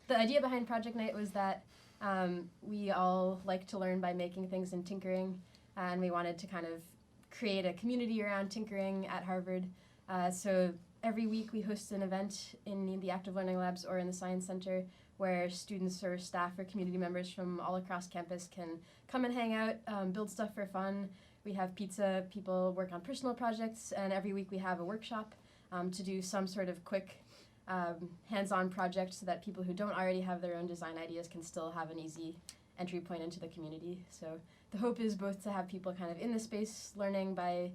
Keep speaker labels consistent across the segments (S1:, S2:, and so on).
S1: the idea behind Project Night was that we all like to learn by making things and tinkering, and we wanted to kind of create a community around tinkering at Harvard. So every week we host an event in the Active Learning Labs or in the Science Center where students or staff or community members from all across campus can come and hang out, build stuff for fun. We have pizza, people work on personal projects, and every week we have a workshop to do some sort of quick hands-on project so that people who don't already have their own design ideas can still have an easy entry point into the community. So the hope is both to have people kind of in the space learning by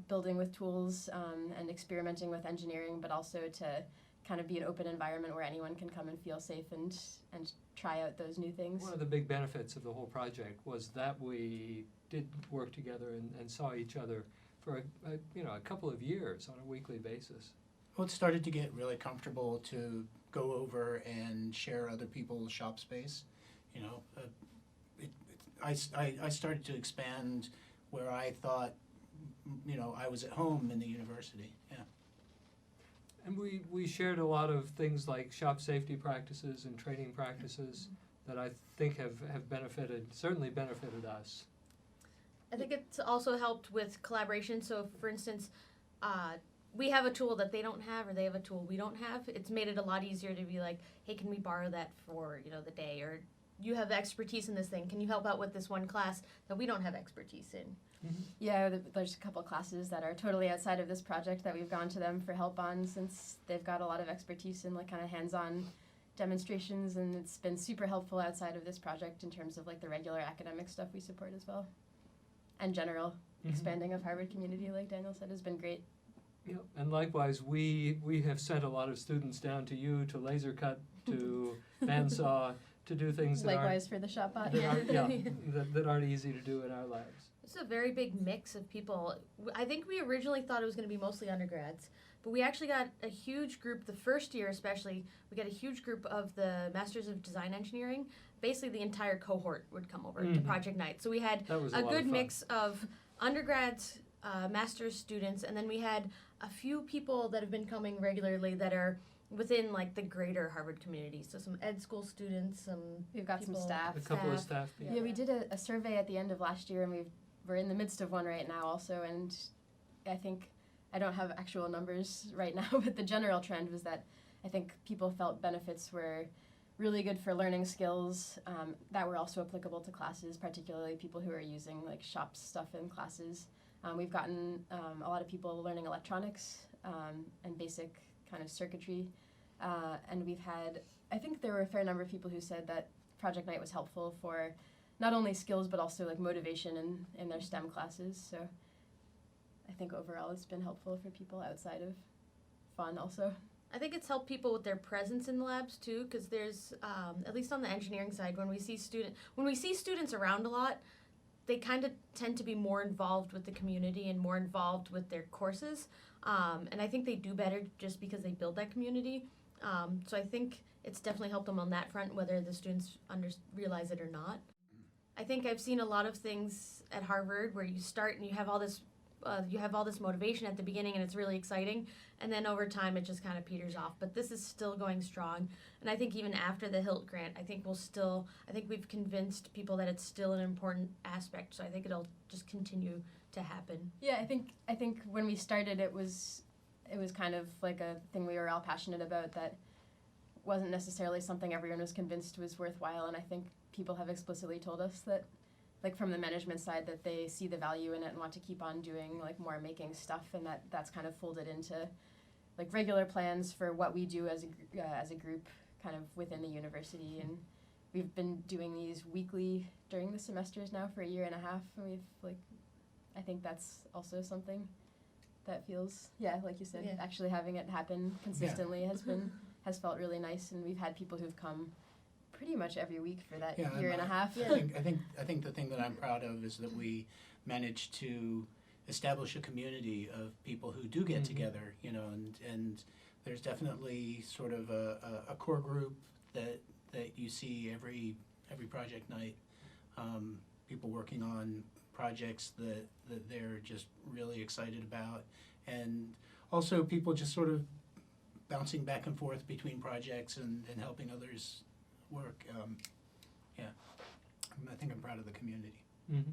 S1: building with tools and experimenting with engineering, but also to kind of be an open environment where anyone can come and feel safe and try out those new things.
S2: One of the big benefits of the whole project was that we did work together and saw each other for a couple of years on a weekly basis.
S3: Well, it started to get really comfortable to go over and share other people's shop space. I started to expand where I thought, I was at home in the university. Yeah.
S2: And we shared a lot of things like shop safety practices and training practices that I think have certainly benefited us.
S4: I think it's also helped with collaboration. So, for instance, we have a tool that they don't have, or they have a tool we don't have. It's made it a lot easier to be like, hey, can we borrow that for the day? Or you have expertise in this thing. Can you help out with this one class that we don't have expertise in?
S1: Mm-hmm. Yeah, there's a couple classes that are totally outside of this project that we've gone to them for help on, since they've got a lot of expertise in kind of hands-on demonstrations, and it's been super helpful outside of this project in terms of the regular academic stuff we support as well. And general expanding of Harvard community, like Daniel said, has been great.
S2: Yep. And likewise, we have sent a lot of students down to you to laser cut, to bandsaw, to do things
S1: likewise for the shop bot.
S2: that aren't easy to do in our labs.
S4: It's a very big mix of people. I think we originally thought it was going to be mostly undergrads, but we actually got a huge group, the first year especially, we got a huge group of the Masters of Design Engineering. Basically the entire cohort would come over to Project Night. So we had a good mix of undergrads, master's students, and then we had a few people that have been coming regularly that are within the greater Harvard community. So some ed school students,
S1: we've got some staff.
S2: A couple of staff people.
S1: Yeah, we did a survey at the end of last year, and we're in the midst of one right now also, and I think, I don't have actual numbers right now, but the general trend was that I think people felt benefits were really good for learning skills that were also applicable to classes, particularly people who are using shop stuff in classes. We've gotten a lot of people learning electronics and basic kind of circuitry, and we've had, I think there were a fair number of people who said that Project Night was helpful for not only skills but also motivation in their STEM classes. So I think overall it's been helpful for people outside of fun also.
S4: I think it's helped people with their presence in the labs too, because there's at least on the engineering side, when we see students around a lot, they kind of tend to be more involved with the community and more involved with their courses, and I think they do better just because they build that community. So I think it's definitely helped them on that front, whether the students realize it or not. I think I've seen a lot of things at Harvard where you start and you have all this motivation at the beginning and it's really exciting, and then over time it just kind of peters off. But this is still going strong, and I think even after the HILT grant, I think we've convinced people that it's still an important aspect. So I think it'll just continue to happen.
S1: Yeah, I think when we started, it was kind of like a thing we were all passionate about that wasn't necessarily something everyone was convinced was worthwhile, and I think people have explicitly told us that, from the management side, that they see the value in it and want to keep on doing more making stuff, and that's kind of folded into regular plans for what we do as a group kind of within the university. And we've been doing these weekly during the semesters now for a year and a half, and we've I think that's also something that feels, like you said, actually having it happen consistently has felt really nice, and we've had people who've come pretty much every week for that year and a half.
S3: Yeah. I think the thing that I'm proud of is that we managed to establish a community of people who do get together, and there's definitely sort of a core group that you see every project night. People working on projects that they're just really excited about, and also people just sort of bouncing back and forth between projects and helping others work. Yeah, I think I'm proud of the community.
S2: Mm-hmm.